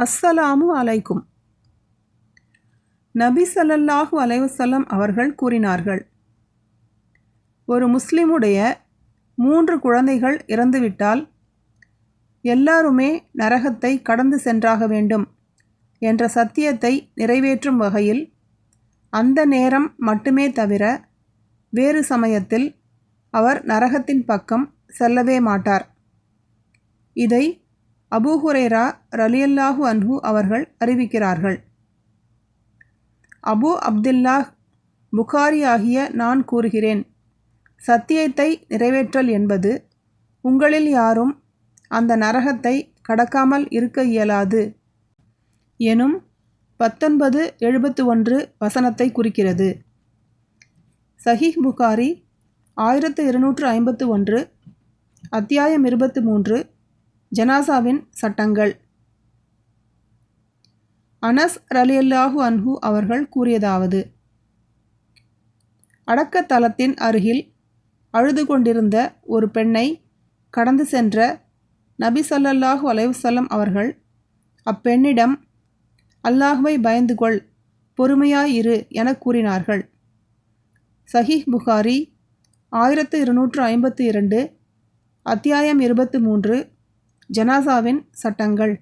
அஸ்ஸலாமு அலைக்கும். நபி ஸல்லல்லாஹு அலைஹி வஸல்லம் அவர்கள் கூறினார்கள், ஒரு முஸ்லிமுடைய 3 குழந்தைகள் இறந்துவிட்டால் எல்லாருமே நரகத்தை கடந்து சென்றாக வேண்டும் என்ற சத்தியத்தை நிறைவேற்றும் வகையில் அந்த நேரம் மட்டுமே தவிர வேறு சமயத்தில் அவர் நரகத்தின் பக்கம் செல்லவே மாட்டார். இதை அபூ ஹுரைரா ரலியல்லாஹு அன்ஹு அவர்கள் அறிவிக்கிறார்கள். அபூ அப்துல்லாஹ் புகாரி ஆகிய நான் கூறுகிறேன், சத்தியத்தை நிறைவேற்றல் என்பது உங்களில் யாரும் அந்த நரகத்தை கடக்காமல் இருக்க இயலாது எனும் 1971 வசனத்தை குறிக்கிறது. சஹீஹ் புகாரி 1251, அத்தியாயம் 23, ஜனாசாவின் சட்டங்கள். அனஸ் ரலியல்லாஹு அன்ஹு அவர்கள் கூறியதாவது, அடக்கத்தலத்தின் அருகில் அழுது கொண்டிருந்த ஒரு பெண்ணை கடந்து சென்ற நபி ஸல்லல்லாஹு அலைஹி வஸல்லம் அவர்கள் அப்பெண்ணிடம், அல்லாஹ்வை பயந்து கொள், பொறுமையாயிரு என கூறினார்கள். சஹீஹ் புகாரி 1252, அத்தியாயம் 23, ஜனாசாவின் சட்டங்கள்.